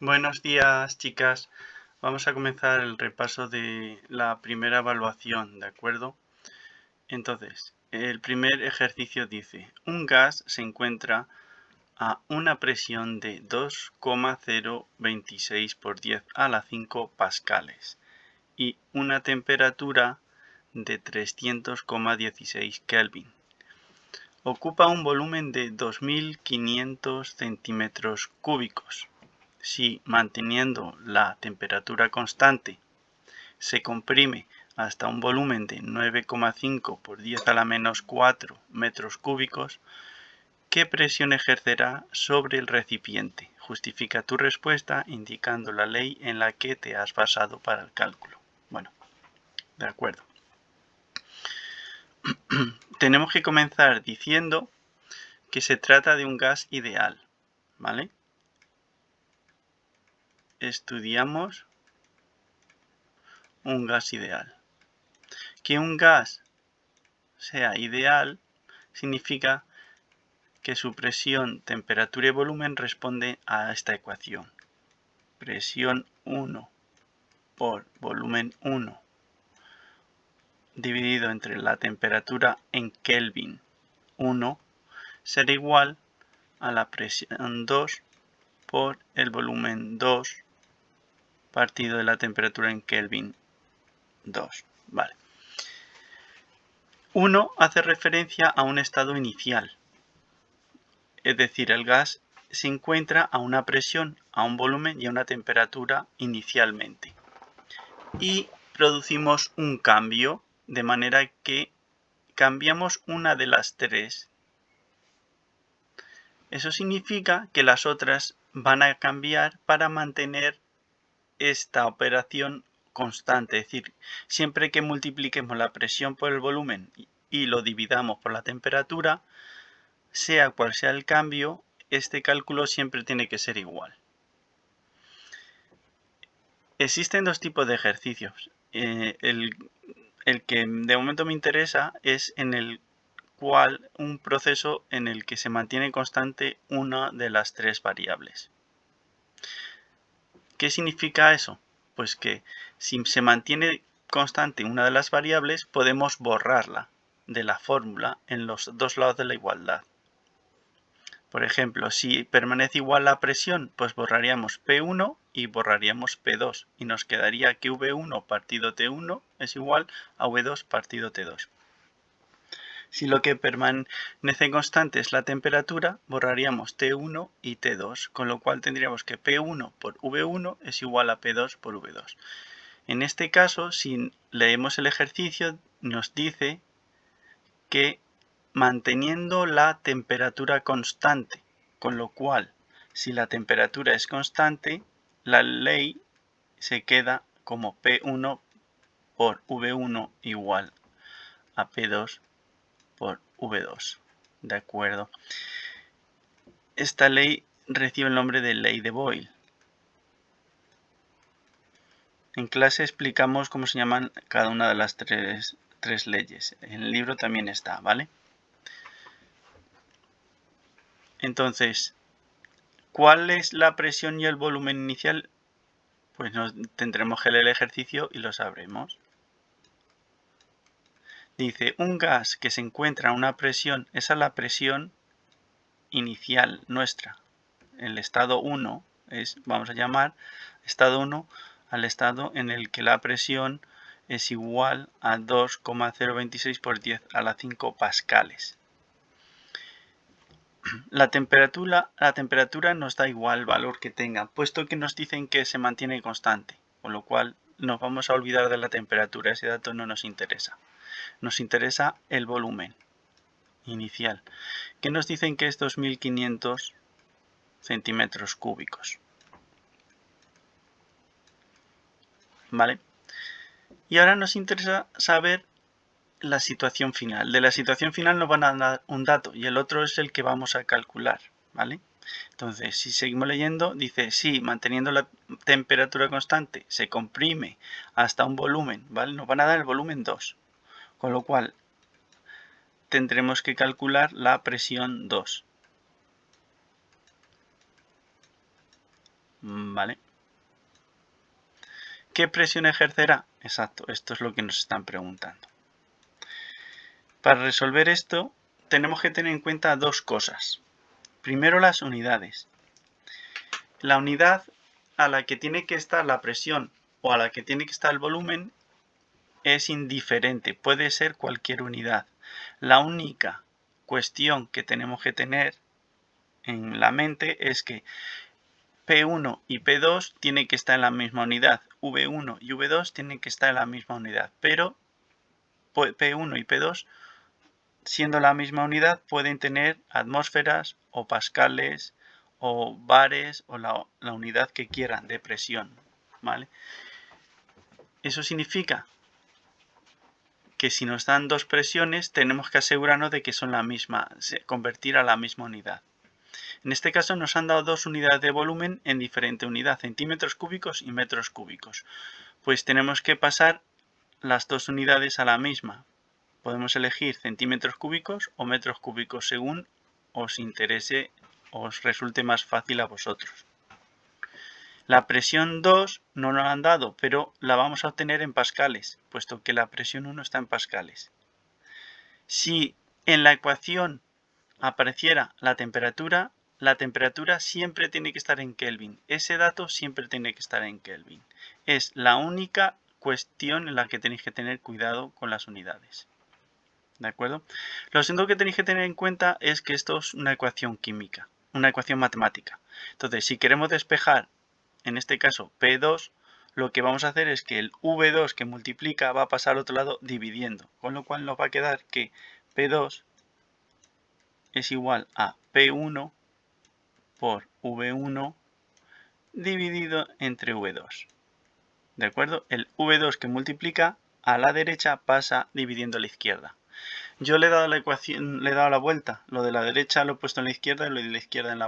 Buenos días, chicas. Vamos a comenzar el repaso de la primera evaluación, ¿de acuerdo? Entonces, el primer ejercicio dice, un gas se encuentra a una presión de 2,026 por 10 a la 5 pascales y una temperatura de 300,16 Kelvin. Ocupa un volumen de 2.500 centímetros cúbicos. Si, manteniendo la temperatura constante, se comprime hasta un volumen de 9,5 por 10 a la menos 4 metros cúbicos, ¿qué presión ejercerá sobre el recipiente? Justifica tu respuesta indicando la ley en la que te has basado para el cálculo. Bueno, de acuerdo. Tenemos que comenzar diciendo que se trata de un gas ideal, ¿vale? Estudiamos un gas ideal. Que un gas sea ideal significa que su presión, temperatura y volumen responde a esta ecuación. Presión 1 por volumen 1 dividido entre la temperatura en Kelvin 1 será igual a la presión 2 por el volumen 2 partido de la temperatura en Kelvin 2. Vale. 1 hace referencia a un estado inicial, es decir, el gas se encuentra a una presión, a un volumen y a una temperatura inicialmente. Y producimos un cambio, de manera que cambiamos una de las tres. Eso significa que las otras van a cambiar para mantener esta operación constante. Es decir, siempre que multipliquemos la presión por el volumen y lo dividamos por la temperatura, sea cual sea el cambio, este cálculo siempre tiene que ser igual. Existen dos tipos de ejercicios. El que de momento me interesa es en el cual un proceso en el que se mantiene constante una de las tres variables. ¿Qué significa eso? Pues que si se mantiene constante una de las variables, podemos borrarla de la fórmula en los dos lados de la igualdad. Por ejemplo, si permanece igual la presión, pues borraríamos P1 y borraríamos P2 y nos quedaría que V1 partido T1 es igual a V2 partido T2. Si lo que permanece constante es la temperatura, borraríamos T1 y T2, con lo cual tendríamos que P1 por V1 es igual a P2 por V2. En este caso, si leemos el ejercicio, nos dice que manteniendo la temperatura constante, con lo cual, si la temperatura es constante, la ley se queda como P1 por V1 igual a P2 por V2. ¿De acuerdo? Esta ley recibe el nombre de ley de Boyle. En clase explicamos cómo se llaman cada una de las tres leyes. En el libro también está, ¿vale? Entonces, ¿cuál es la presión y el volumen inicial? Pues tendremos que leer el ejercicio y lo sabremos. Dice, un gas que se encuentra a una presión, esa es la presión inicial nuestra. El estado 1 vamos a llamar estado 1 al estado en el que la presión es igual a 2,026 por 10 a la 5 pascales. La temperatura nos da igual el valor que tenga, puesto que nos dicen que se mantiene constante, con lo cual nos vamos a olvidar de la temperatura, ese dato no nos interesa. Nos interesa el volumen inicial, que nos dicen que es 2.500 centímetros cúbicos. ¿Vale? Y ahora nos interesa saber la situación final. De la situación final nos van a dar un dato y el otro es el que vamos a calcular, ¿vale? Entonces, si seguimos leyendo, dice, sí, manteniendo la temperatura constante, se comprime hasta un volumen, ¿vale? Nos van a dar el volumen 2, con lo cual tendremos que calcular la presión 2. ¿Vale? ¿Qué presión ejercerá? Exacto, esto es lo que nos están preguntando. Para resolver esto, tenemos que tener en cuenta dos cosas. Primero, las unidades. La unidad a la que tiene que estar la presión o a la que tiene que estar el volumen es indiferente, puede ser cualquier unidad. La única cuestión que tenemos que tener en la mente es que P1 y P2 tienen que estar en la misma unidad, V1 y V2 tienen que estar en la misma unidad, pero P1 y P2, siendo la misma unidad, pueden tener atmósferas o pascales o bares o la unidad que quieran de presión, ¿vale? Eso significa que si nos dan dos presiones tenemos que asegurarnos de que son la misma, convertir a la misma unidad. En este caso nos han dado dos unidades de volumen en diferente unidad, centímetros cúbicos y metros cúbicos. Pues tenemos que pasar las dos unidades a la misma. Podemos elegir centímetros cúbicos o metros cúbicos según os interese o os resulte más fácil a vosotros. La presión 2 no nos la han dado, pero la vamos a obtener en pascales, puesto que la presión 1 está en pascales. Si en la ecuación apareciera la temperatura siempre tiene que estar en Kelvin. Ese dato siempre tiene que estar en Kelvin. Es la única cuestión en la que tenéis que tener cuidado con las unidades. ¿De acuerdo? Lo segundo que tenéis que tener en cuenta es que esto es una ecuación química, una ecuación matemática. Entonces, si queremos despejar, en este caso P2, lo que vamos a hacer es que el V2 que multiplica va a pasar al otro lado dividiendo, con lo cual nos va a quedar que P2 es igual a P1 por V1 dividido entre V2. ¿De acuerdo? El V2 que multiplica a la derecha pasa dividiendo a la izquierda. Yo le he dado la ecuación, le he dado la vuelta. Lo de la derecha lo he puesto en la izquierda y lo de la izquierda en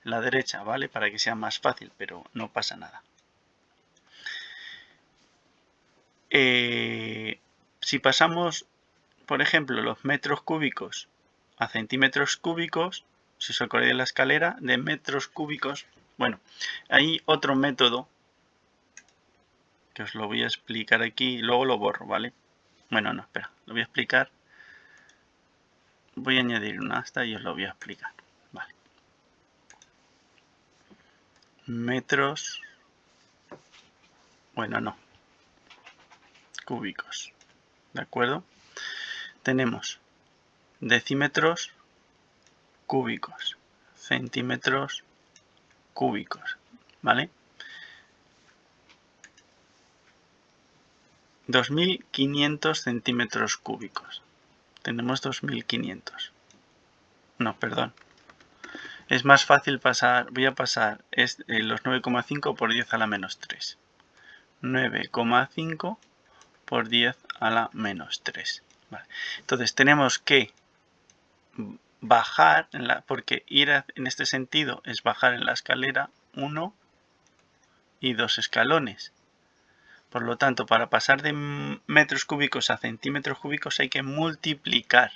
la derecha, ¿vale? Para que sea más fácil, pero no pasa nada. Si pasamos, por ejemplo, los metros cúbicos a centímetros cúbicos, si os acordáis de la escalera, de metros cúbicos, bueno, hay otro método que os lo voy a explicar aquí y luego lo borro, ¿vale? Bueno, no, espera, lo voy a explicar. Voy a añadir una asta y os lo voy a explicar. Vale. Metros, bueno, no, cúbicos, ¿de acuerdo? Tenemos decímetros cúbicos, centímetros cúbicos, ¿vale? 2500 centímetros cúbicos. Tenemos 2500. No, perdón. Es más fácil pasar, voy a pasar los 9,5 por 10 a la menos 3. 9,5 por 10 a la menos 3. Vale. Entonces tenemos que bajar, porque ir en este sentido es bajar en la escalera 1 y 2 escalones. Por lo tanto, para pasar de metros cúbicos a centímetros cúbicos hay que multiplicar.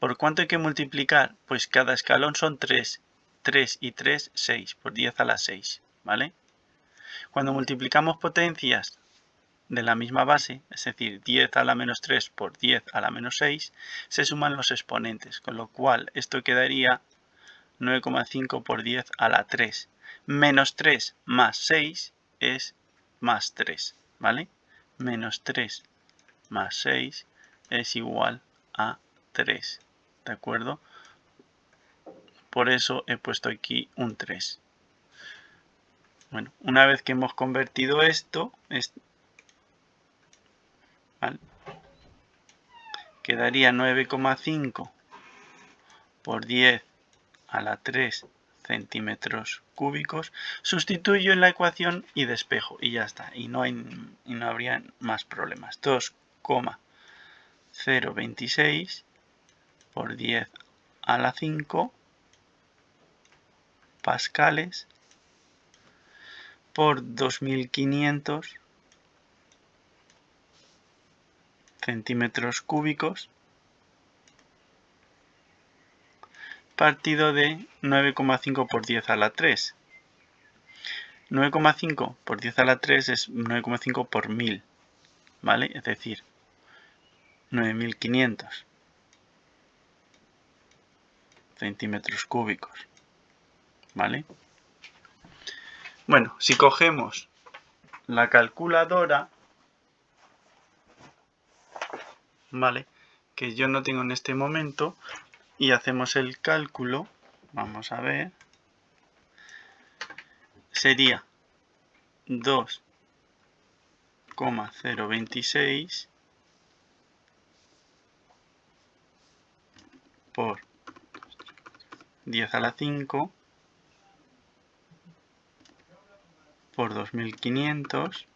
¿Por cuánto hay que multiplicar? Pues cada escalón son 3. 3 y 3, 6, por 10 a la 6, ¿vale? Cuando multiplicamos potencias de la misma base, es decir, 10 a la menos 3 por 10 a la menos 6, se suman los exponentes, con lo cual esto quedaría 9,5 por 10 a la 3. Menos 3 más 6 es más 3, ¿vale? Menos 3 más 6 es igual a 3, ¿de acuerdo? Por eso he puesto aquí un 3. Bueno, una vez que hemos convertido esto, ¿vale? Quedaría 9,5 por 10 a la 3 centímetros cúbicos. Sustituyo en la ecuación y despejo y ya está. Y no habría más problemas. 2,026 por 10 a la 5 pascales por 2500 centímetros cúbicos partido de 9,5 por 10 a la 3. 9,5 por 10 a la 3 es 9,5 por 1000, ¿vale? Es decir, 9500 centímetros cúbicos, ¿vale? Bueno, si cogemos la calculadora, ¿vale? Que yo no tengo en este momento, y hacemos el cálculo, vamos a ver, sería 2,026 por 10 a la 5 por 2500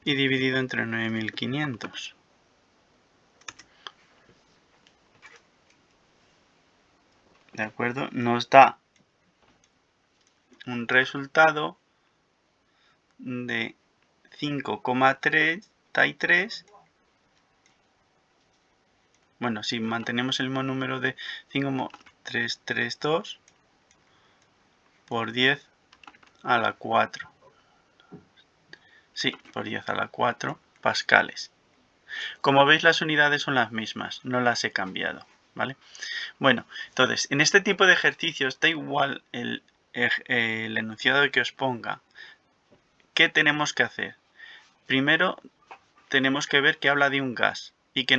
y dividido entre 9500. ¿De acuerdo? Nos da un resultado de 5,33. Bueno, si mantenemos el mismo número de 5,332 por 10 a la 4. Sí, por 10 a la 4 pascales. Como veis, las unidades son las mismas, no las he cambiado, ¿vale? Bueno, entonces, en este tipo de ejercicios, da igual el enunciado que os ponga. ¿Qué tenemos que hacer? Primero, tenemos que ver que habla de un gas y que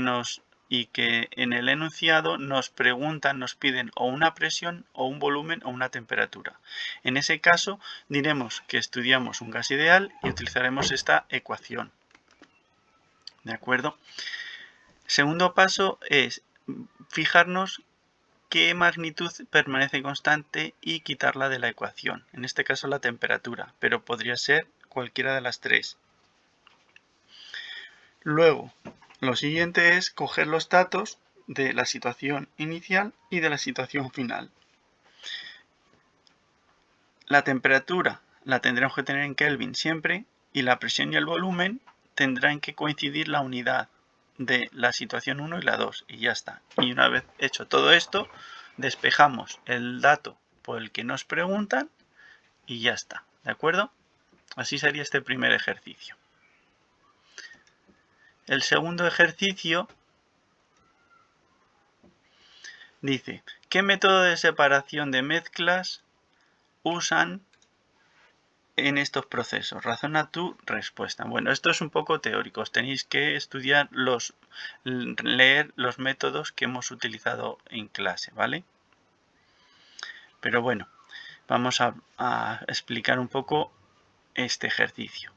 en el enunciado nos preguntan, nos piden o una presión o un volumen o una temperatura. En ese caso, diremos que estudiamos un gas ideal y utilizaremos esta ecuación. ¿De acuerdo? Segundo paso es fijarnos qué magnitud permanece constante y quitarla de la ecuación. En este caso la temperatura, pero podría ser cualquiera de las tres. Luego, lo siguiente es coger los datos de la situación inicial y de la situación final. La temperatura la tendremos que tener en Kelvin siempre y la presión y el volumen tendrán que coincidir la unidad de la situación 1 y la 2 y ya está. Y una vez hecho todo esto, despejamos el dato por el que nos preguntan y ya está. ¿De acuerdo? Así sería este primer ejercicio. El segundo ejercicio dice, ¿qué método de separación de mezclas usan en estos procesos? Razona tu respuesta. Bueno, esto es un poco teórico. Tenéis que estudiar leer los métodos que hemos utilizado en clase, ¿vale? Pero bueno, vamos a explicar un poco este ejercicio.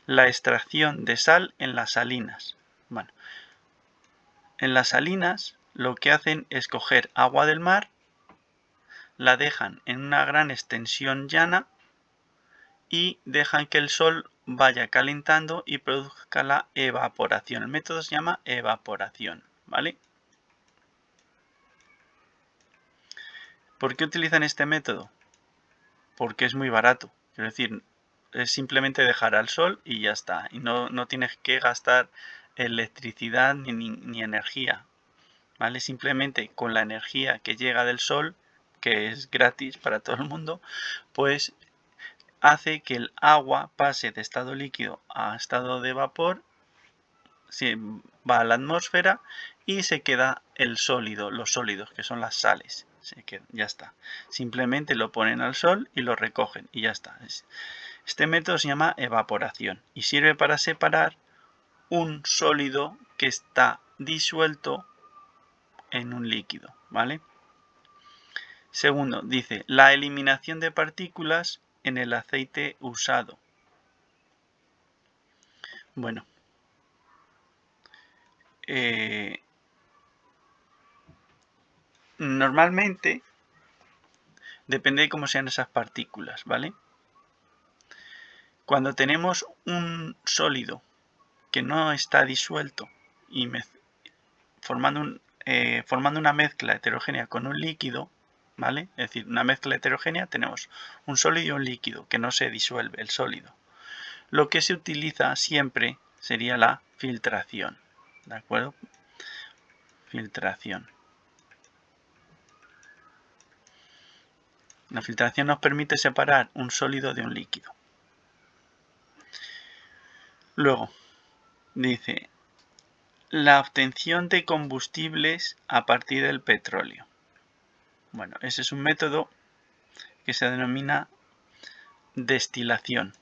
La extracción de sal en las salinas. Bueno, en las salinas lo que hacen es coger agua del mar, la dejan en una gran extensión llana y dejan que el sol vaya calentando y produzca la evaporación. El método se llama evaporación, ¿vale? ¿Por qué utilizan este método? Porque es muy barato. Quiero decir, es simplemente dejar al sol y ya está. Y no tienes que gastar electricidad ni energía, ¿vale? Simplemente con la energía que llega del sol, que es gratis para todo el mundo, pues hace que el agua pase de estado líquido a estado de vapor, va a la atmósfera y se queda el sólido, los sólidos, que son las sales. Ya está. Simplemente lo ponen al sol y lo recogen y ya está. Este método se llama evaporación y sirve para separar un sólido que está disuelto en un líquido, ¿vale? Segundo, dice, la eliminación de partículas en el aceite usado. Bueno, normalmente depende de cómo sean esas partículas, ¿vale? Cuando tenemos un sólido que no está disuelto y formando una mezcla heterogénea con un líquido, ¿vale? Es decir, una mezcla heterogénea tenemos un sólido y un líquido que no se disuelve el sólido. Lo que se utiliza siempre sería la filtración, ¿de acuerdo? Filtración. La filtración nos permite separar un sólido de un líquido. Luego, dice, la obtención de combustibles a partir del petróleo. Bueno, ese es un método que se denomina destilación.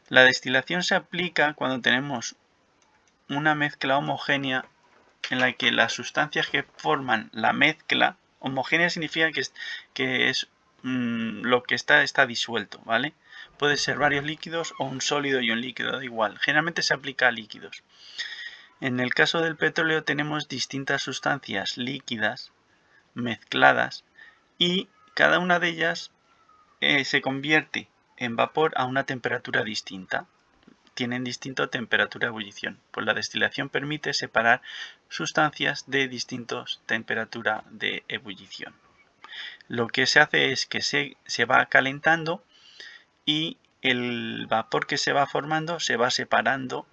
La destilación se aplica cuando tenemos una mezcla homogénea en la que las sustancias que forman la mezcla, homogénea significa que es lo que está disuelto, ¿vale? Puede ser varios líquidos o un sólido y un líquido, da igual. Generalmente se aplica a líquidos. En el caso del petróleo tenemos distintas sustancias líquidas mezcladas y cada una de ellas se convierte en vapor a una temperatura distinta. Tienen distinta temperatura de ebullición. Pues la destilación permite separar sustancias de distintas temperaturas de ebullición. Lo que se hace es que se va calentando y el vapor que se va formando se va separando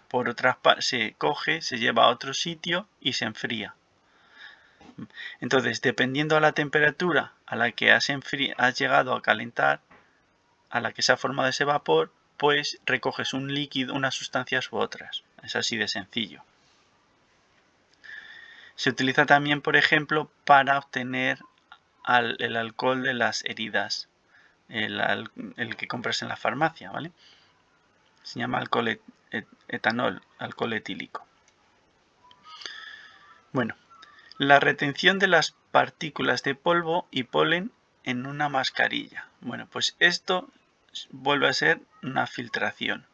por otras partes, se coge, se lleva a otro sitio y se enfría. Entonces, dependiendo a la temperatura a la que has llegado a calentar, a la que se ha formado ese vapor, pues recoges un líquido, unas sustancias u otras. Es así de sencillo. Se utiliza también, por ejemplo, para obtener el alcohol de las heridas, el que compras en la farmacia, ¿vale? Se llama alcohol etanol, alcohol etílico. Bueno, la retención de las partículas de polvo y polen en una mascarilla. Bueno, pues esto vuelve a ser una filtración.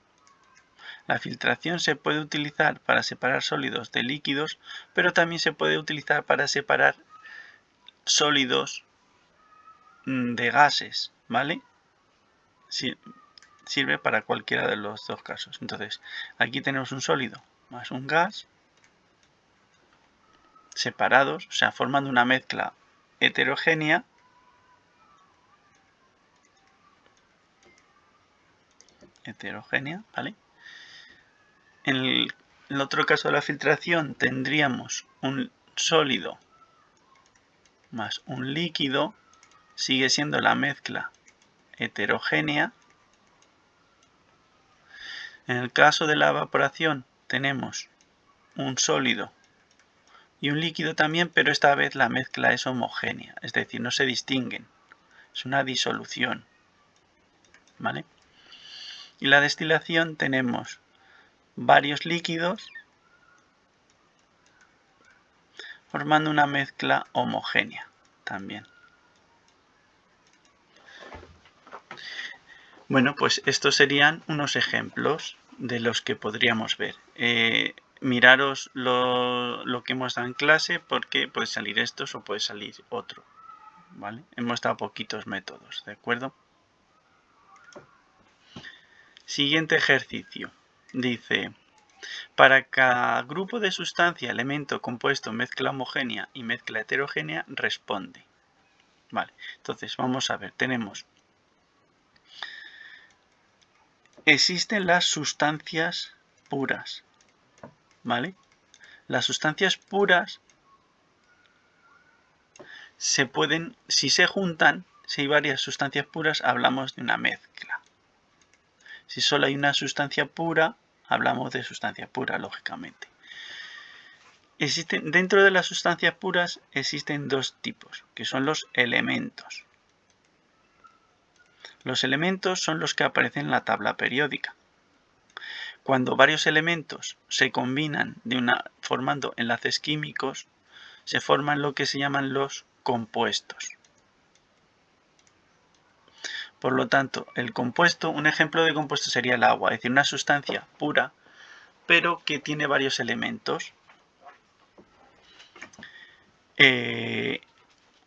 La filtración se puede utilizar para separar sólidos de líquidos, pero también se puede utilizar para separar sólidos de gases, ¿vale? Sirve para cualquiera de los dos casos. Entonces, aquí tenemos un sólido más un gas separados, o sea, formando una mezcla heterogénea. ¿Vale? En el otro caso de la filtración tendríamos un sólido más un líquido, sigue siendo la mezcla heterogénea. En el caso de la evaporación tenemos un sólido y un líquido también, pero esta vez la mezcla es homogénea, es decir, no se distinguen, es una disolución, ¿vale? Y la destilación tenemos varios líquidos formando una mezcla homogénea también. Bueno, pues estos serían unos ejemplos de los que podríamos ver. Miraros lo que hemos dado en clase porque puede salir estos o puede salir otro, ¿vale? Hemos dado poquitos métodos, ¿de acuerdo? Siguiente ejercicio. Dice, para cada grupo de sustancia, elemento, compuesto, mezcla homogénea y mezcla heterogénea, responde. Vale, entonces vamos a ver, tenemos... Existen las sustancias puras, ¿vale? Las sustancias puras se pueden, si se juntan, si hay varias sustancias puras, hablamos de una mezcla. Si solo hay una sustancia pura, hablamos de sustancia pura, lógicamente. Dentro de las sustancias puras existen dos tipos, que son los elementos. Los elementos son los que aparecen en la tabla periódica. Cuando varios elementos se combinan formando enlaces químicos, se forman lo que se llaman los compuestos. Por lo tanto, el compuesto, un ejemplo de compuesto sería el agua, es decir, una sustancia pura, pero que tiene varios elementos.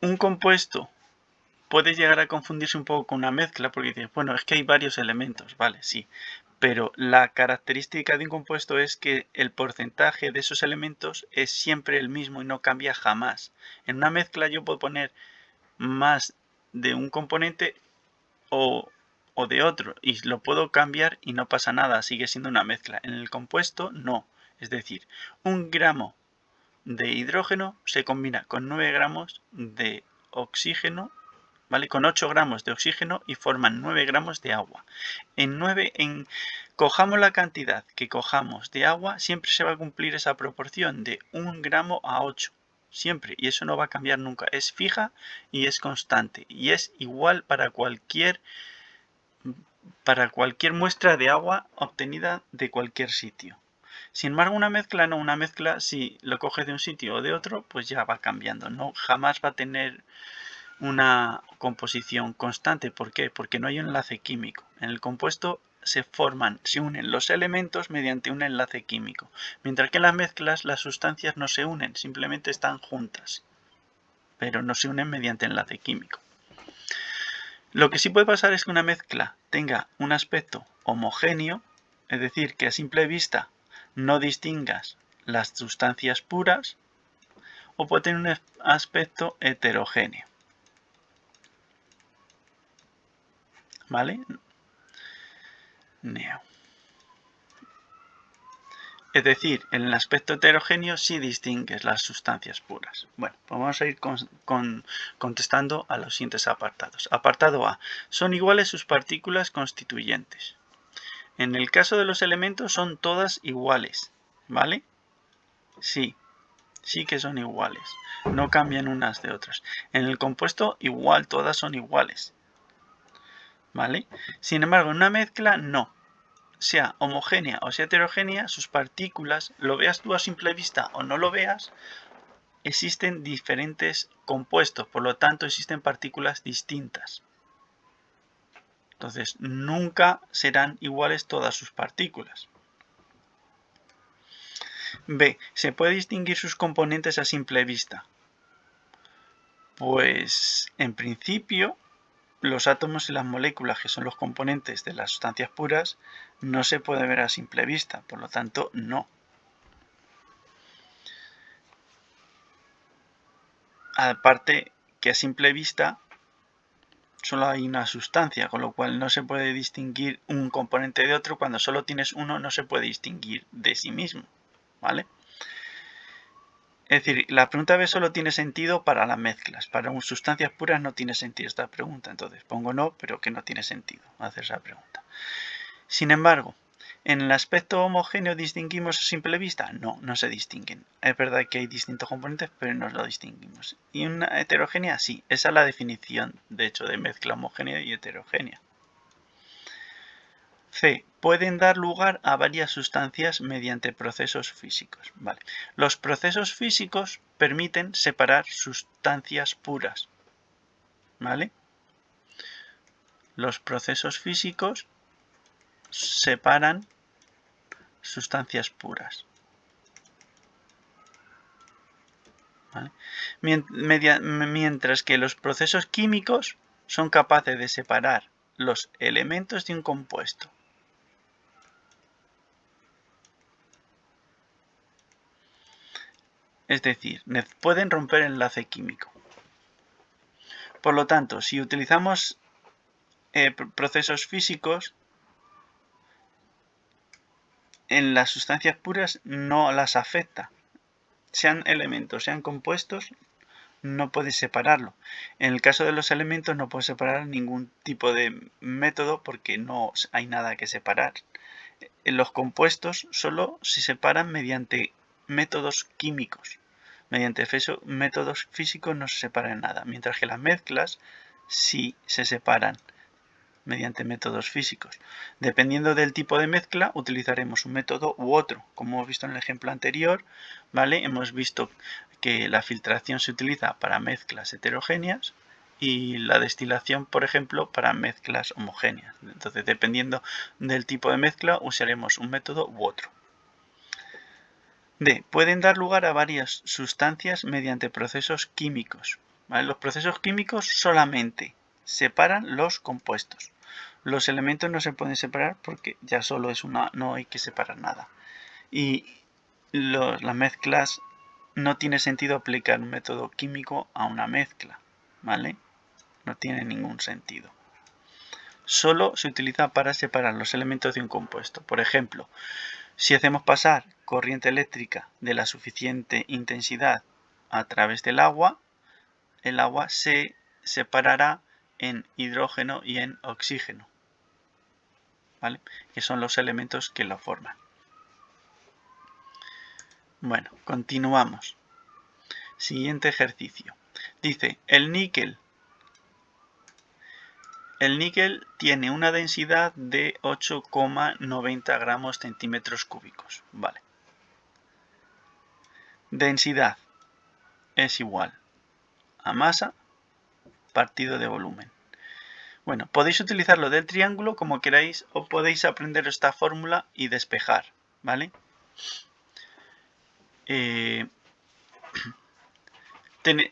Un compuesto puede llegar a confundirse un poco con una mezcla, porque dices, bueno, es que hay varios elementos, vale, sí, pero la característica de un compuesto es que el porcentaje de esos elementos es siempre el mismo y no cambia jamás. En una mezcla yo puedo poner más de un componente o de otro y lo puedo cambiar y no pasa nada, sigue siendo una mezcla. En el compuesto no, es decir, 1 gramo de hidrógeno se combina con 9 gramos de oxígeno, ¿vale? Con 8 gramos de oxígeno y forman 9 gramos de agua. Cojamos la cantidad que cojamos de agua, siempre se va a cumplir esa proporción de 1 gramo a 8. Siempre. Y eso no va a cambiar nunca. Es fija y es constante. Y es igual para cualquier muestra de agua obtenida de cualquier sitio. Sin embargo, una mezcla no, una mezcla si lo coges de un sitio o de otro, pues ya va cambiando, no jamás va a tener una composición constante. ¿Por qué? Porque no hay un enlace químico. En el compuesto se unen los elementos mediante un enlace químico, mientras que en las mezclas las sustancias no se unen, simplemente están juntas, pero no se unen mediante enlace químico. Lo que sí puede pasar es que una mezcla tenga un aspecto homogéneo, es decir, que a simple vista no distingas las sustancias puras, o puede tener un aspecto heterogéneo. ¿Vale? Es decir, en el aspecto heterogéneo sí distingues las sustancias puras. Bueno, pues vamos a ir contestando a los siguientes apartados. Apartado A. Son iguales sus partículas constituyentes. En el caso de los elementos son todas iguales, ¿vale? Sí, sí que son iguales. No cambian unas de otras. En el compuesto igual, todas son iguales, ¿vale? Sin embargo, en una mezcla no. Sea homogénea o sea heterogénea, sus partículas, lo veas tú a simple vista o no lo veas, existen diferentes compuestos, por lo tanto existen partículas distintas. Entonces, nunca serán iguales todas sus partículas. B. ¿Se puede distinguir sus componentes a simple vista? Pues, en principio, los átomos y las moléculas, que son los componentes de las sustancias puras, no se puede ver a simple vista, por lo tanto, no. Aparte que a simple vista solo hay una sustancia, con lo cual no se puede distinguir un componente de otro. Cuando solo tienes uno, no se puede distinguir de sí mismo, ¿vale? Es decir, la pregunta B solo tiene sentido para las mezclas. Para sustancias puras no tiene sentido esta pregunta. Entonces pongo no, pero que no tiene sentido hacer esa pregunta. Sin embargo, ¿en el aspecto homogéneo distinguimos a simple vista? No, no se distinguen. Es verdad que hay distintos componentes, pero no lo distinguimos. ¿Y una heterogénea? Sí, esa es la definición, de hecho, de mezcla homogénea y heterogénea. C. Pueden dar lugar a varias sustancias mediante procesos físicos. Vale. Los procesos físicos permiten separar sustancias puras. ¿Vale? Los procesos físicos separan sustancias puras. ¿Vale? Mientras que los procesos químicos son capaces de separar los elementos de un compuesto. Es decir, pueden romper el enlace químico. Por lo tanto, si utilizamos procesos físicos, en las sustancias puras no las afecta. Sean elementos, sean compuestos, no puedes separarlo. En el caso de los elementos no puedes separar ningún tipo de método porque no hay nada que separar. En los compuestos solo se separan mediante métodos químicos. Mediante métodos físicos no se separan nada, mientras que las mezclas sí se separan mediante métodos físicos. Dependiendo del tipo de mezcla, utilizaremos un método u otro. Como hemos visto en el ejemplo anterior, ¿vale? Hemos visto que la filtración se utiliza para mezclas heterogéneas y la destilación, por ejemplo, para mezclas homogéneas. Entonces, dependiendo del tipo de mezcla, usaremos un método u otro. D. Pueden dar lugar a varias sustancias mediante procesos químicos. ¿Vale? Los procesos químicos solamente separan los compuestos. Los elementos no se pueden separar porque ya solo es una, no hay que separar nada. Y las mezclas no tiene sentido aplicar un método químico a una mezcla, ¿vale? No tiene ningún sentido. Solo se utiliza para separar los elementos de un compuesto. Por ejemplo, Si hacemos pasar corriente eléctrica de la suficiente intensidad a través del agua, el agua se separará en hidrógeno y en oxígeno, ¿vale? Que son los elementos que lo forman. Bueno, continuamos. Siguiente ejercicio. Dice, el níquel tiene una densidad de 8,90 gramos centímetros cúbicos. Vale. Densidad es igual a masa partido de volumen. Bueno, podéis utilizar lo del triángulo como queráis o podéis aprender esta fórmula y despejar, ¿vale?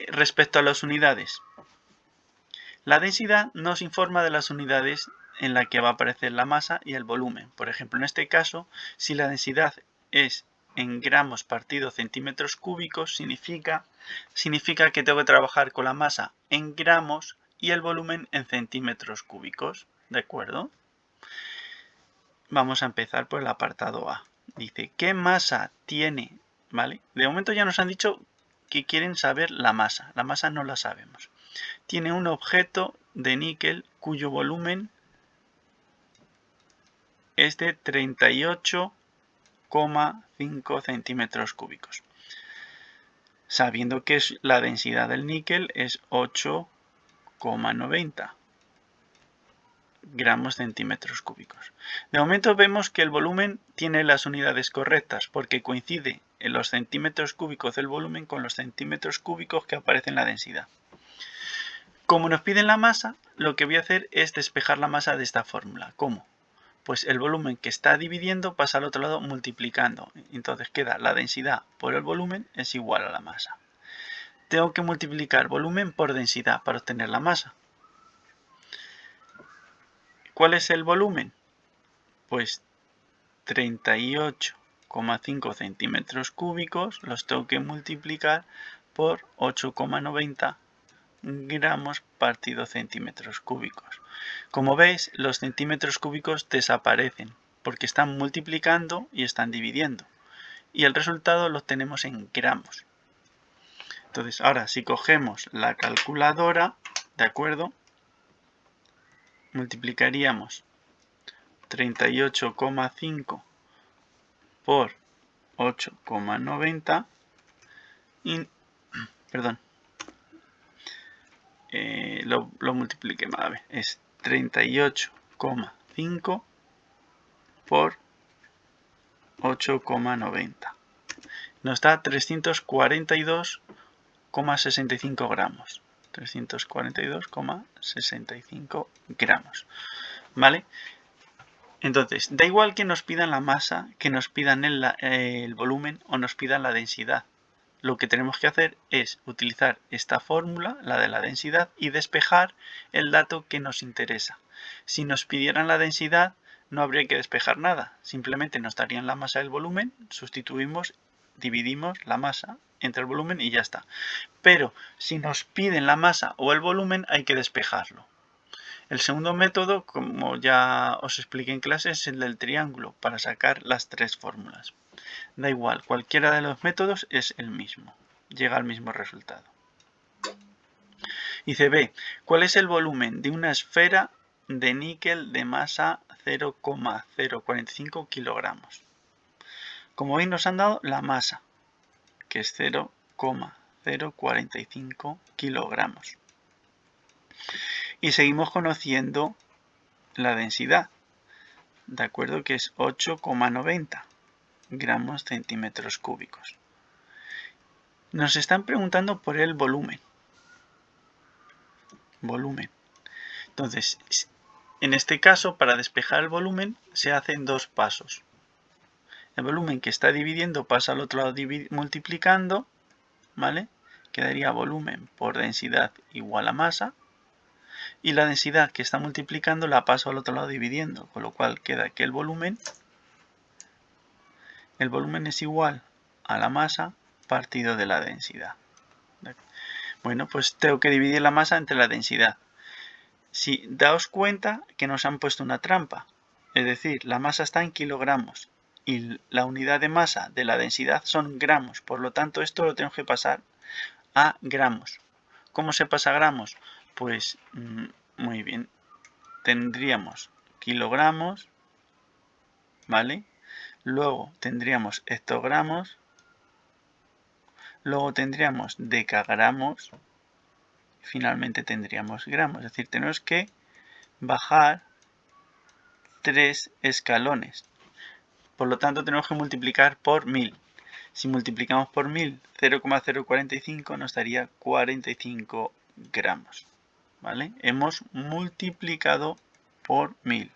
Respecto a las unidades, la densidad nos informa de las unidades en la que va a aparecer la masa y el volumen. Por ejemplo, en este caso, si la densidad es en gramos partido centímetros cúbicos, significa que tengo que trabajar con la masa en gramos y el volumen en centímetros cúbicos. ¿De acuerdo? Vamos a empezar por el apartado A. Dice, ¿qué masa tiene? ¿Vale? De momento ya nos han dicho que quieren saber la masa. La masa no la sabemos. Tiene un objeto de níquel cuyo volumen es de 38,5 centímetros cúbicos. Sabiendo que la densidad del níquel es 8,90 gramos centímetros cúbicos. De momento vemos que el volumen tiene las unidades correctas porque coincide en los centímetros cúbicos del volumen con los centímetros cúbicos que aparecen en la densidad. Como nos piden la masa, lo que voy a hacer es despejar la masa de esta fórmula. ¿Cómo? Pues el volumen que está dividiendo pasa al otro lado multiplicando. Entonces queda la densidad por el volumen es igual a la masa. Tengo que multiplicar volumen por densidad para obtener la masa. ¿Cuál es el volumen? Pues 38,5 centímetros cúbicos los tengo que multiplicar por 8,90 gramos partido centímetros cúbicos. Como veis, los centímetros cúbicos desaparecen porque están multiplicando y están dividiendo. Y el resultado lo tenemos en gramos. Entonces, ahora si cogemos la calculadora, ¿de acuerdo? Multiplicaríamos 38,5 por 8,90 y, perdón, lo multipliqué mal, a ver, es 38,5 por 8,90. Nos da 342,65 gramos. 342,65 gramos. ¿Vale? Entonces, da igual que nos pidan la masa, que nos pidan el volumen o nos pidan la densidad. Lo que tenemos que hacer es utilizar esta fórmula, la de la densidad, y despejar el dato que nos interesa. Si nos pidieran la densidad, no habría que despejar nada. Simplemente nos darían la masa y el volumen, sustituimos, dividimos la masa entre el volumen y ya está. Pero si nos piden la masa o el volumen, hay que despejarlo. El segundo método, como ya os expliqué en clase, es el del triángulo, para sacar las tres fórmulas. Da igual, cualquiera de los métodos es el mismo, llega al mismo resultado. Dice B, ¿cuál es el volumen de una esfera de níquel de masa 0,045 kilogramos? Como veis nos han dado la masa, que es 0,045 kilogramos. Y seguimos conociendo la densidad, de acuerdo, que es 8,90 gramos centímetros cúbicos. Nos están preguntando por el volumen. Entonces, en este caso, para despejar el volumen, se hacen dos pasos. El volumen que está dividiendo pasa al otro lado multiplicando, ¿vale? Quedaría volumen por densidad igual a masa. Y la densidad que está multiplicando la paso al otro lado dividiendo, con lo cual queda que el volumen es igual a la masa partido de la densidad. Bueno, pues tengo que dividir la masa entre la densidad. Daos cuenta que nos han puesto una trampa, es decir, la masa está en kilogramos y la unidad de masa de la densidad son gramos. Por lo tanto, esto lo tenemos que pasar a gramos. ¿Cómo se pasa a gramos? Pues muy bien. Tendríamos kilogramos, ¿vale? Luego tendríamos hectogramos. Luego tendríamos decagramos. Finalmente tendríamos gramos. Es decir, tenemos que bajar 3 escalones. Por lo tanto, tenemos que multiplicar por 1000. Si multiplicamos por 1000, 0,045 nos daría 45 gramos. ¿Vale? Hemos multiplicado por 1000.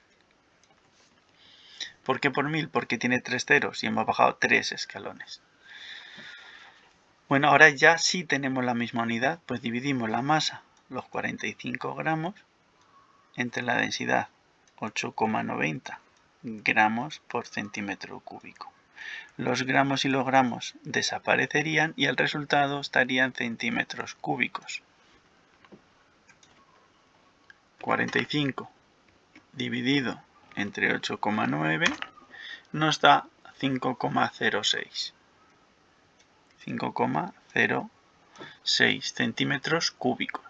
¿Por qué por 1000? Porque tiene 3 ceros y hemos bajado 3 escalones. Bueno, ahora ya sí tenemos la misma unidad, pues dividimos la masa, los 45 gramos, entre la densidad, 8,90 gramos por centímetro cúbico. Los gramos y los gramos desaparecerían y el resultado estaría en centímetros cúbicos. 45 dividido entre 8,9 nos da 5,06. 5,06 centímetros cúbicos.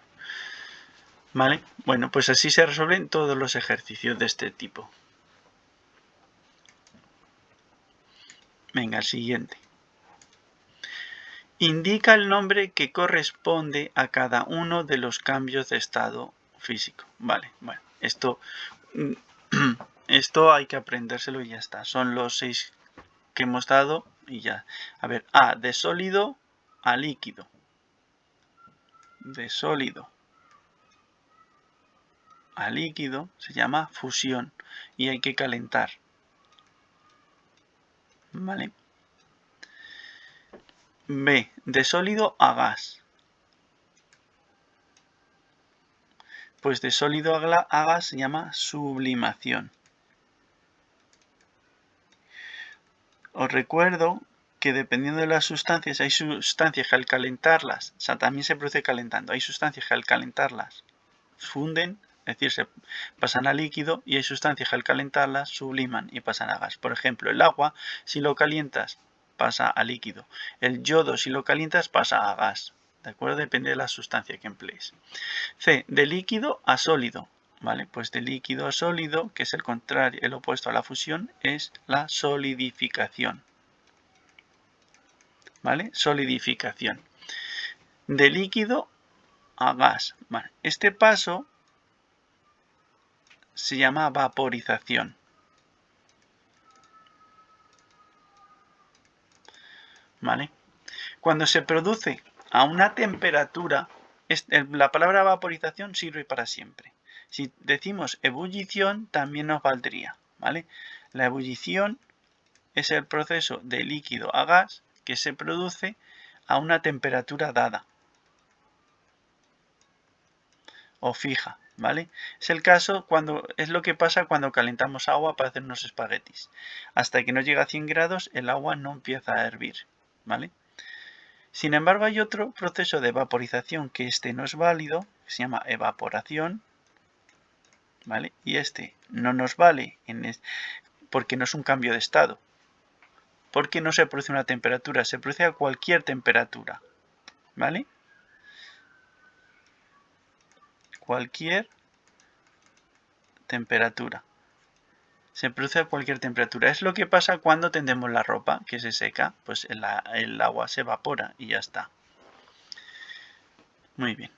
¿Vale? Bueno, pues así se resuelven todos los ejercicios de este tipo. Venga, el siguiente. Indica el nombre que corresponde a cada uno de los cambios de estado físico. Vale, bueno, esto hay que aprendérselo y ya está. Son los 6 que hemos dado y ya. A ver, de sólido a líquido. De sólido a líquido se llama fusión y hay que calentar. ¿Vale? B, de sólido a gas. Pues de sólido a gas se llama sublimación. Os recuerdo que dependiendo de las sustancias, hay sustancias que al calentarlas, o sea, también se produce calentando, hay sustancias que al calentarlas funden, es decir, se pasan a líquido, y hay sustancias que al calentarlas subliman y pasan a gas. Por ejemplo, el agua, si lo calientas, pasa a líquido. El yodo, si lo calientas, pasa a gas. ¿De acuerdo? Depende de la sustancia que emplees. C, de líquido a sólido. ¿Vale? Pues de líquido a sólido, que es el contrario, el opuesto a la fusión, es la solidificación. ¿Vale? Solidificación. De líquido a gas. Vale. Este paso se llama vaporización. ¿Vale? Cuando se produce a una temperatura, la palabra vaporización sirve para siempre. Si decimos ebullición, también nos valdría. ¿Vale? La ebullición es el proceso de líquido a gas que se produce a una temperatura dada o fija, ¿vale? Es el caso es lo que pasa cuando calentamos agua para hacer unos espaguetis. Hasta que no llega a 100 grados, el agua no empieza a hervir, ¿vale? Sin embargo, hay otro proceso de vaporización que no es válido, que se llama evaporación, ¿vale? Y no nos vale porque no es un cambio de estado. Porque no se produce una temperatura, se produce a cualquier temperatura, ¿vale? Cualquier temperatura. Se produce a cualquier temperatura. Es lo que pasa cuando tendemos la ropa, que se seca, pues el agua se evapora y ya está. Muy bien.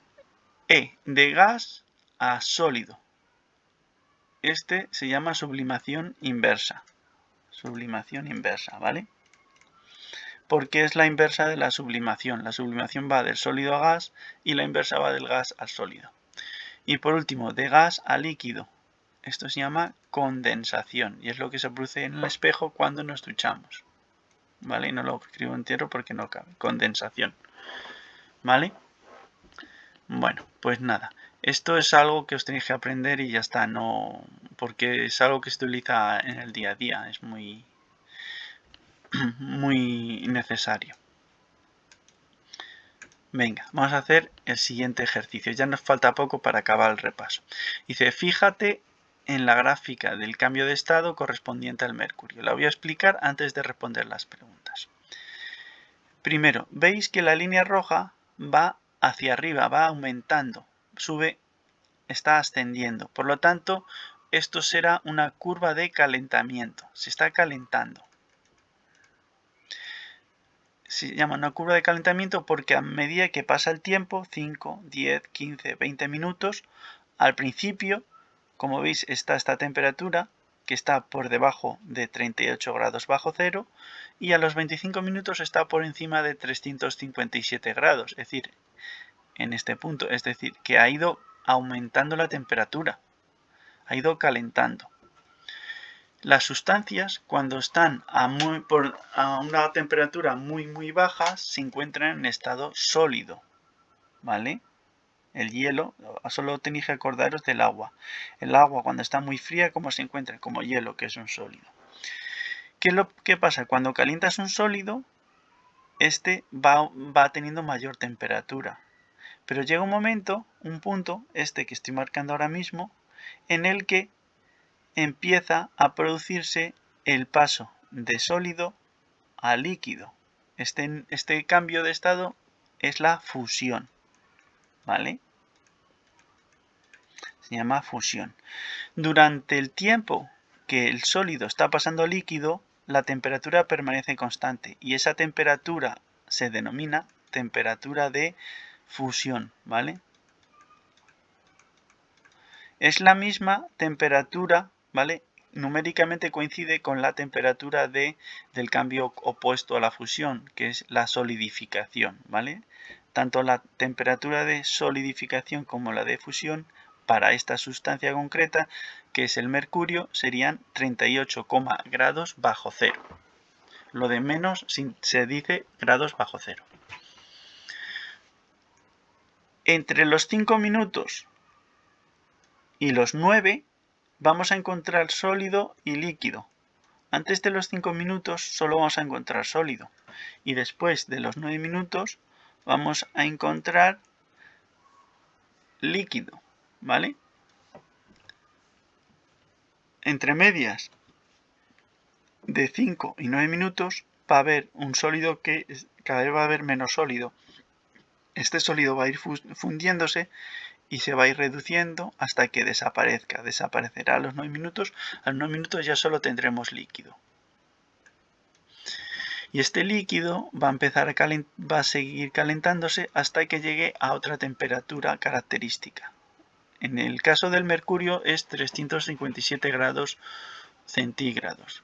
E, de gas a sólido. Se llama sublimación inversa. Sublimación inversa, ¿vale? Porque es la inversa de la sublimación. La sublimación va del sólido a gas y la inversa va del gas al sólido. Y por último, de gas a líquido. Esto se llama condensación y es lo que se produce en el espejo cuando nos duchamos. ¿Vale? Y no lo escribo entero porque no cabe. Condensación. ¿Vale? Bueno, pues nada. Esto es algo que os tenéis que aprender y ya está. No, porque es algo que se utiliza en el día a día. Es muy necesario. Venga, vamos a hacer el siguiente ejercicio. Ya nos falta poco para acabar el repaso. Dice, fíjate en la gráfica del cambio de estado correspondiente al mercurio. La voy a explicar antes de responder las preguntas. Primero, veis que la línea roja va hacia arriba, va aumentando, sube, está ascendiendo. Por lo tanto, esto será una curva de calentamiento. Se está calentando. Se llama una curva de calentamiento porque a medida que pasa el tiempo, 5, 10, 15, 20 minutos, al principio, como veis, está esta temperatura que está por debajo de 38 grados bajo cero y a los 25 minutos está por encima de 357 grados, es decir, en este punto, es decir, que ha ido aumentando la temperatura, ha ido calentando. Las sustancias, cuando están a una temperatura muy baja, se encuentran en estado sólido, ¿vale? El hielo, solo tenéis que acordaros del agua. El agua, cuando está muy fría, ¿cómo se encuentra? Como hielo, que es un sólido. ¿Qué pasa? Cuando calientas un sólido, este va teniendo mayor temperatura. Pero llega un momento, un punto, este que estoy marcando ahora mismo, en el que empieza a producirse el paso de sólido a líquido. Este cambio de estado es la fusión, ¿vale? Se llama fusión. Durante el tiempo que el sólido está pasando a líquido, la temperatura permanece constante y esa temperatura se denomina temperatura de fusión, ¿vale? Es la misma temperatura, ¿vale? Numéricamente coincide con la temperatura del cambio opuesto a la fusión, que es la solidificación, ¿vale? Tanto la temperatura de solidificación como la de fusión para esta sustancia concreta, que es el mercurio, serían 38, grados bajo cero. Lo de menos se dice grados bajo cero. Entre los 5 minutos y los 9 vamos a encontrar sólido y líquido. Antes de los 5 minutos solo vamos a encontrar sólido. Y después de los 9 minutos vamos a encontrar líquido, ¿vale? Entre medias de 5 y 9 minutos va a haber un sólido que cada vez va a haber menos sólido. Este sólido va a ir fundiéndose y se va a ir reduciendo hasta que desaparezca. Desaparecerá a los 9 minutos. A los 9 minutos ya solo tendremos líquido. Y este líquido va a seguir calentándose hasta que llegue a otra temperatura característica. En el caso del mercurio es 357 grados centígrados.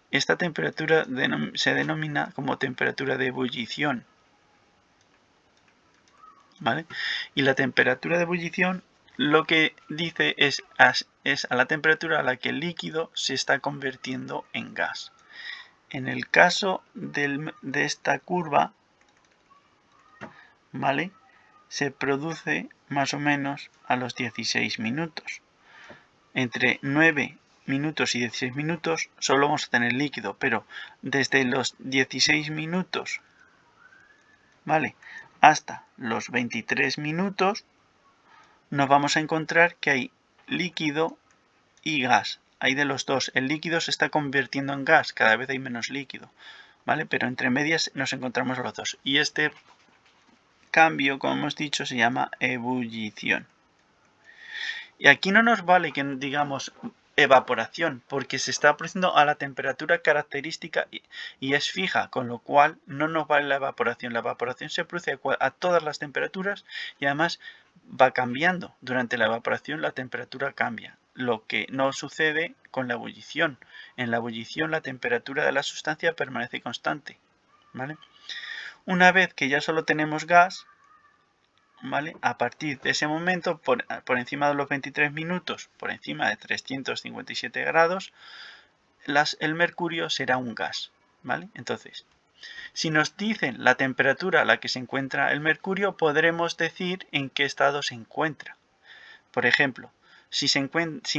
Esta temperatura se denomina como temperatura de ebullición, ¿vale? Y la temperatura de ebullición lo que dice es a la temperatura a la que el líquido se está convirtiendo en gas. En el caso de esta curva, ¿vale? Se produce más o menos a los 16 minutos. Entre 9 minutos y 16 minutos solo vamos a tener líquido, pero desde los 16 minutos, ¿vale?, hasta los 23 minutos nos vamos a encontrar que hay líquido y gas. Hay de los dos. El líquido se está convirtiendo en gas, cada vez hay menos líquido, ¿vale? Pero entre medias nos encontramos los dos. Y este cambio, como hemos dicho, se llama ebullición. Y aquí no nos vale que digamos evaporación, porque se está produciendo a la temperatura característica y es fija, con lo cual no nos vale la evaporación. La evaporación se produce a todas las temperaturas y además va cambiando. Durante la evaporación la temperatura cambia, lo que no sucede con la ebullición. En la ebullición la temperatura de la sustancia permanece constante, ¿vale? Una vez que ya solo tenemos gas, ¿vale?, a partir de ese momento, por encima de los 23 minutos, por encima de 357 grados, el mercurio será un gas, ¿vale? Entonces, si nos dicen la temperatura a la que se encuentra el mercurio, podremos decir en qué estado se encuentra. Por ejemplo, si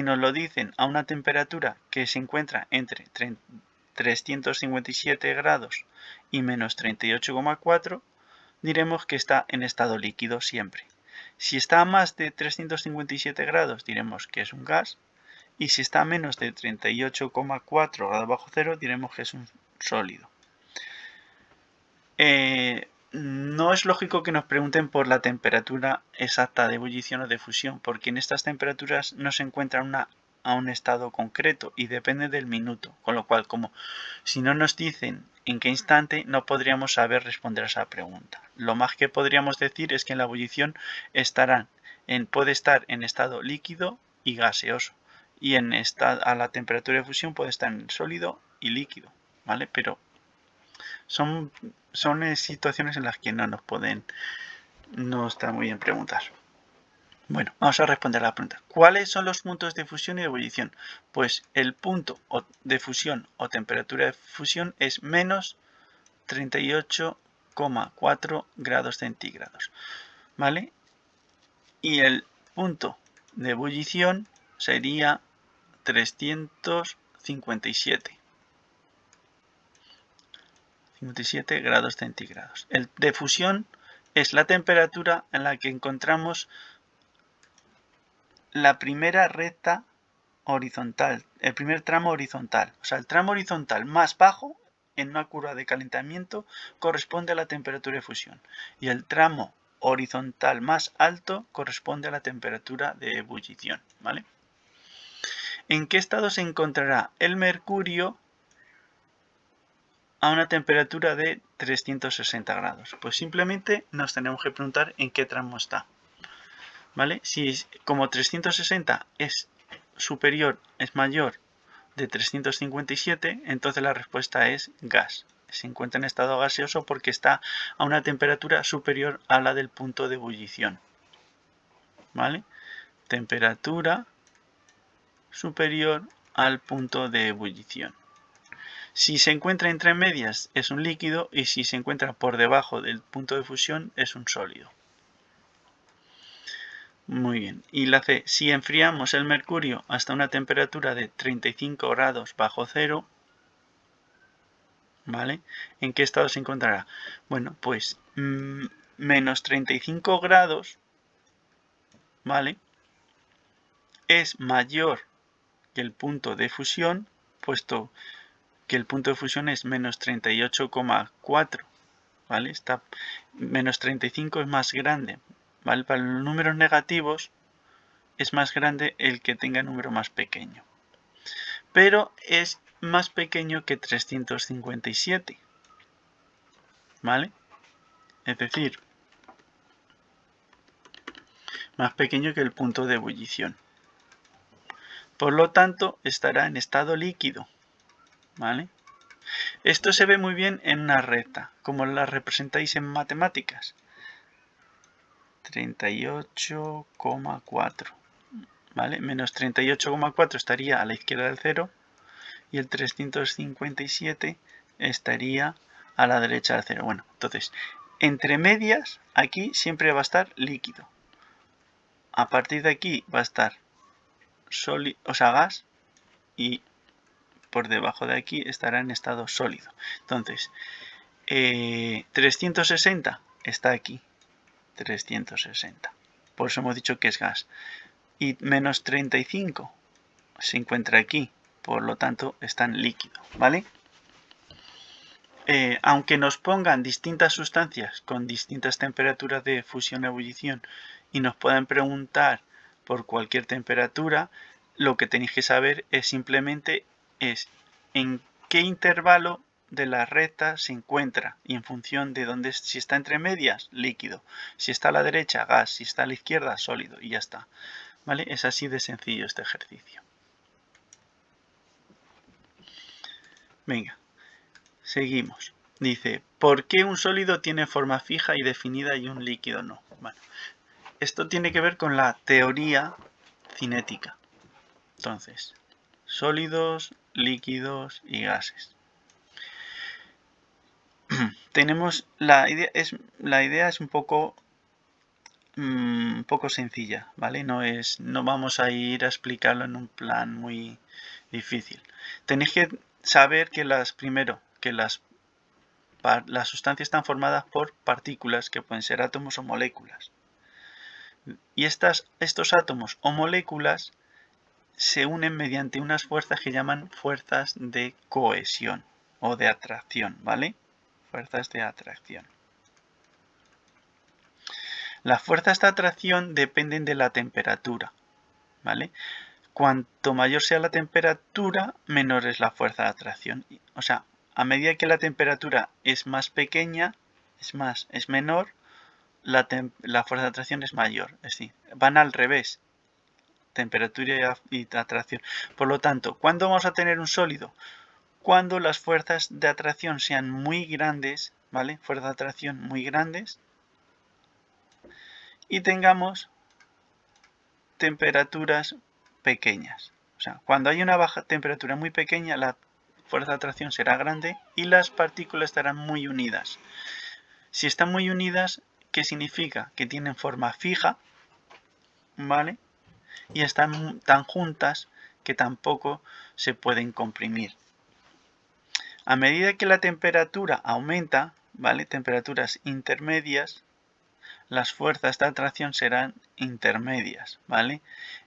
nos lo dicen a una temperatura que se encuentra entre 357 grados y menos 38,4, diremos que está en estado líquido siempre. Si está a más de 357 grados, diremos que es un gas. Y si está a menos de 38,4 grados bajo cero, diremos que es un sólido. No es lógico que nos pregunten por la temperatura exacta de ebullición o de fusión, porque en estas temperaturas no se encuentra a un estado concreto y depende del minuto, con lo cual, como si no nos dicen en qué instante, no podríamos saber responder a esa pregunta. Lo más que podríamos decir es que en la ebullición puede estar en estado líquido y gaseoso, y a la temperatura de fusión puede estar en sólido y líquido, ¿vale? Pero son situaciones en las que no está muy bien preguntar. Bueno, vamos a responder a la pregunta. ¿Cuáles son los puntos de fusión y de ebullición? Pues el punto de fusión o temperatura de fusión es menos 38,4 grados centígrados, ¿vale? Y el punto de ebullición sería 357 grados centígrados. El de fusión es la temperatura en la que encontramos la primera recta horizontal, el primer tramo horizontal. O sea, el tramo horizontal más bajo en una curva de calentamiento corresponde a la temperatura de fusión. Y el tramo horizontal más alto corresponde a la temperatura de ebullición, ¿vale? ¿En qué estado se encontrará el mercurio a una temperatura de 360 grados? Pues simplemente nos tenemos que preguntar en qué tramo está, ¿vale? Si como 360 es mayor de 357, entonces la respuesta es gas. Se encuentra en estado gaseoso porque está a una temperatura superior a la del punto de ebullición, ¿vale? Temperatura superior al punto de ebullición. Si se encuentra entre medias es un líquido y si se encuentra por debajo del punto de fusión es un sólido. Muy bien. Y la C, si enfriamos el mercurio hasta una temperatura de 35 grados bajo cero, ¿vale? ¿En qué estado se encontrará? Bueno, pues menos 35 grados, ¿vale? Es mayor que el punto de fusión, puesto que el punto de fusión es menos 38,4, ¿vale? Menos 35 es más grande, ¿vale? Para los números negativos es más grande el que tenga número más pequeño. Pero es más pequeño que 357, ¿vale? Es decir, más pequeño que el punto de ebullición. Por lo tanto, estará en estado líquido, ¿vale? Esto se ve muy bien en una recta, como la representáis en matemáticas. 38,4, ¿vale? Menos 38,4 estaría a la izquierda del 0 y el 357 estaría a la derecha del 0. Bueno, entonces, entre medias, aquí siempre va a estar líquido. A partir de aquí va a estar gas, y por debajo de aquí estará en estado sólido. Entonces, 360 está aquí, 360. Por eso hemos dicho que es gas. Y menos 35 se encuentra aquí, por lo tanto está en líquido, ¿vale? Aunque nos pongan distintas sustancias con distintas temperaturas de fusión y ebullición y nos puedan preguntar por cualquier temperatura, lo que tenéis que saber es simplemente en qué intervalo de la recta se encuentra y en función de dónde, si está entre medias, líquido, si está a la derecha, gas, si está a la izquierda, sólido, y ya está, ¿vale? Es así de sencillo este ejercicio. Venga, seguimos. Dice, ¿por qué un sólido tiene forma fija y definida y un líquido no? Bueno, esto tiene que ver con la teoría cinética. Entonces, sólidos, líquidos y gases. Tenemos la idea es un poco sencilla, ¿vale? No vamos a ir a explicarlo en un plan muy difícil. Tenéis que saber que las sustancias están formadas por partículas que pueden ser átomos o moléculas. Y estos átomos o moléculas se unen mediante unas fuerzas que llaman fuerzas de cohesión o de atracción, ¿vale? Fuerzas de atracción. Las fuerzas de atracción dependen de la temperatura, ¿vale? Cuanto mayor sea la temperatura, menor es la fuerza de atracción. O sea, a medida que la temperatura es más pequeña, es menor, la fuerza de atracción es mayor. Es decir, van al revés. Temperatura y atracción. Por lo tanto, ¿cuándo vamos a tener un sólido? Cuando las fuerzas de atracción sean muy grandes, ¿vale? Fuerzas de atracción muy grandes. Y tengamos temperaturas pequeñas. O sea, cuando hay una baja temperatura muy pequeña, la fuerza de atracción será grande y las partículas estarán muy unidas. Si están muy unidas, ¿qué significa? Que tienen forma fija, ¿vale? Y están tan juntas que tampoco se pueden comprimir. A medida que la temperatura aumenta, ¿vale? Temperaturas intermedias, las fuerzas de atracción serán intermedias, ¿vale?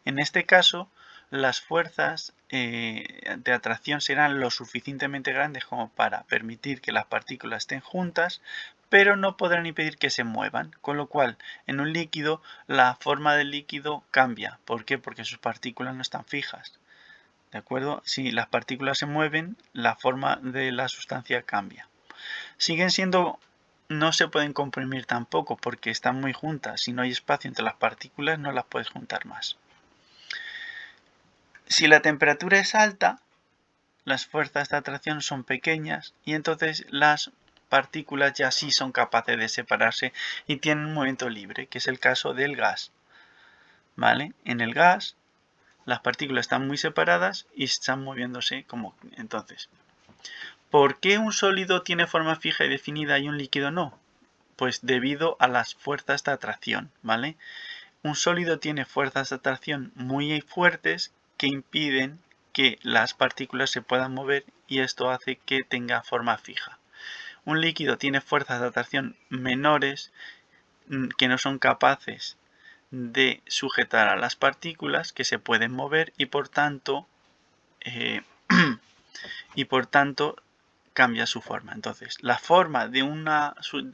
En este caso, las fuerzas de atracción serán lo suficientemente grandes como para permitir que las partículas estén juntas, pero no podrán impedir que se muevan, con lo cual en un líquido la forma del líquido cambia. ¿Por qué? Porque sus partículas no están fijas. ¿De acuerdo? Si las partículas se mueven, la forma de la sustancia cambia. Siguen siendo, no se pueden comprimir tampoco porque están muy juntas. Si no hay espacio entre las partículas, no las puedes juntar más. Si la temperatura es alta, las fuerzas de atracción son pequeñas y entonces las partículas ya sí son capaces de separarse y tienen un movimiento libre, que es el caso del gas. ¿Vale? En el gas, las partículas están muy separadas y están moviéndose como entonces. ¿Por qué un sólido tiene forma fija y definida y un líquido no? Pues debido a las fuerzas de atracción, ¿vale? Un sólido tiene fuerzas de atracción muy fuertes que impiden que las partículas se puedan mover y esto hace que tenga forma fija. Un líquido tiene fuerzas de atracción menores que no son capaces de sujetar a las partículas que se pueden mover y por tanto cambia su forma. Entonces, la forma de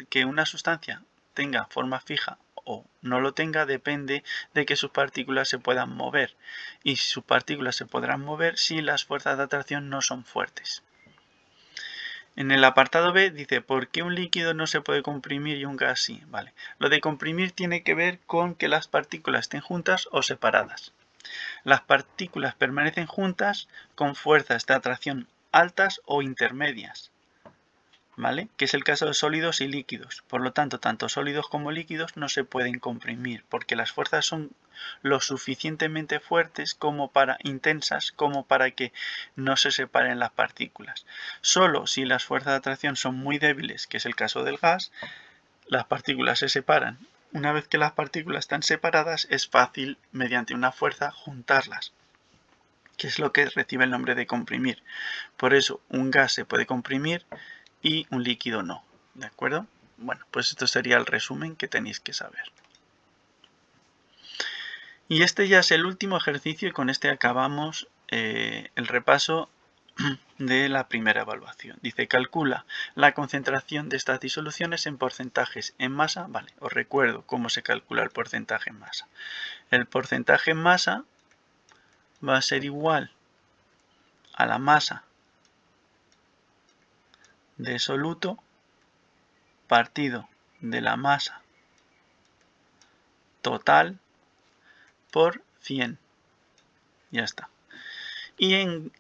que una sustancia tenga forma fija o no lo tenga depende de que sus partículas se puedan mover. Y sus partículas se podrán mover si las fuerzas de atracción no son fuertes. En el apartado B dice, ¿por qué un líquido no se puede comprimir y un gas sí? Vale. Lo de comprimir tiene que ver con que las partículas estén juntas o separadas. Las partículas permanecen juntas con fuerzas de atracción altas o intermedias, ¿vale? Que es el caso de sólidos y líquidos. Por lo tanto, tanto sólidos como líquidos no se pueden comprimir porque las fuerzas son lo suficientemente fuertes intensas como para que no se separen las partículas. Solo si las fuerzas de atracción son muy débiles, que es el caso del gas, las partículas se separan. Una vez que las partículas están separadas, es fácil, mediante una fuerza, juntarlas, que es lo que recibe el nombre de comprimir. Por eso, un gas se puede comprimir y un líquido no. ¿De acuerdo? Bueno, pues esto sería el resumen que tenéis que saber. Y este ya es el último ejercicio y con este acabamos el repaso de la primera evaluación. Dice, calcula la concentración de estas disoluciones en porcentajes en masa. Vale, os recuerdo cómo se calcula el porcentaje en masa. El porcentaje en masa va a ser igual a la masa de soluto partido de la masa total por 100. Ya está. Y en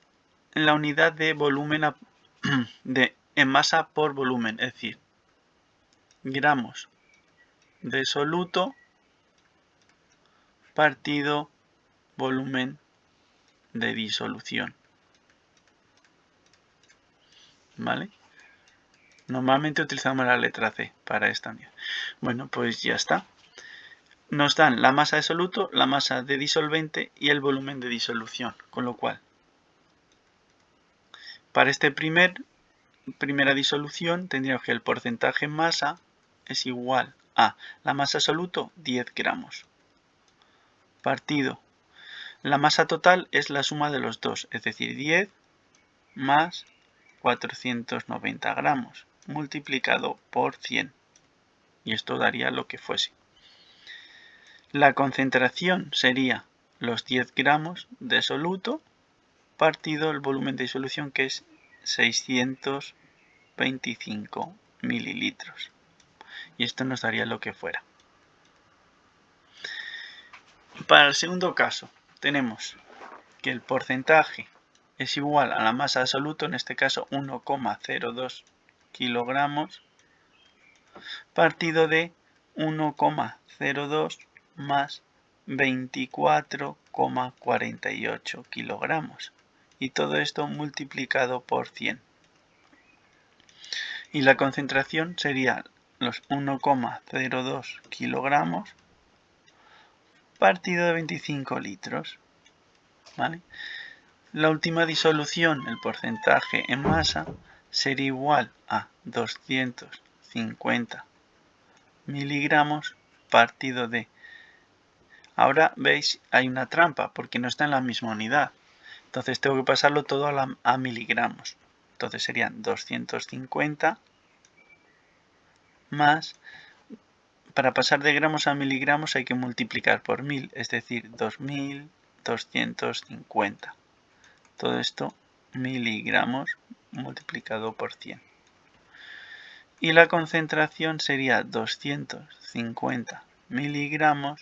la unidad de volumen en masa por volumen, es decir, gramos de soluto partido volumen de disolución. ¿Vale? Normalmente utilizamos la letra C para esta unidad. Bueno, pues ya está. Nos dan la masa de soluto, la masa de disolvente y el volumen de disolución. Con lo cual, para esta primera disolución tendríamos que el porcentaje en masa es igual a la masa de soluto, 10 gramos, partido La masa total es la suma de los dos, es decir, 10 más 490 gramos multiplicado por 100. Y esto daría lo que fuese. La concentración sería los 10 gramos de soluto partido el volumen de disolución, que es 625 mililitros. Y esto nos daría lo que fuera. Para el segundo caso, tenemos que el porcentaje es igual a la masa de soluto, en este caso 1,02 kilogramos, partido de 1,02 más 24,48 kilogramos. Y todo esto multiplicado por 100. Y la concentración sería los 1,02 kilogramos partido de 25 litros. ¿Vale? La última disolución, el porcentaje en masa, sería igual a 250 miligramos partido de... Ahora veis, hay una trampa porque no está en la misma unidad. Entonces tengo que pasarlo todo a miligramos. Entonces serían 250 más... Para pasar de gramos a miligramos hay que multiplicar por 1000, es decir, 2250. Todo esto miligramos multiplicado por 100. Y la concentración sería 250 miligramos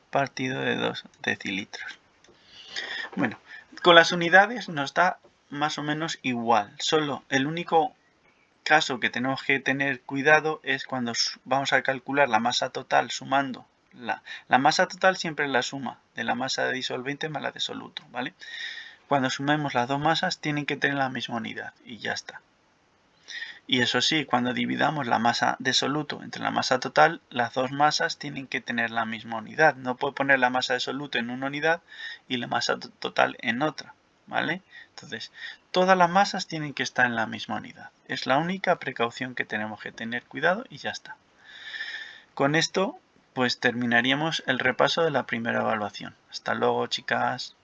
partido de 2 decilitros. Bueno, con las unidades nos da más o menos igual. Solo el único caso que tenemos que tener cuidado es cuando vamos a calcular la masa total sumando. La masa total siempre es la suma de la masa de disolvente más la de soluto, ¿vale? Cuando sumemos las dos masas tienen que tener la misma unidad y ya está. Y eso sí, cuando dividamos la masa de soluto entre la masa total, las dos masas tienen que tener la misma unidad. No puedo poner la masa de soluto en una unidad y la masa total en otra, ¿vale? Entonces, todas las masas tienen que estar en la misma unidad. Es la única precaución que tenemos que tener cuidado y ya está. Con esto, pues terminaríamos el repaso de la primera evaluación. Hasta luego, chicas.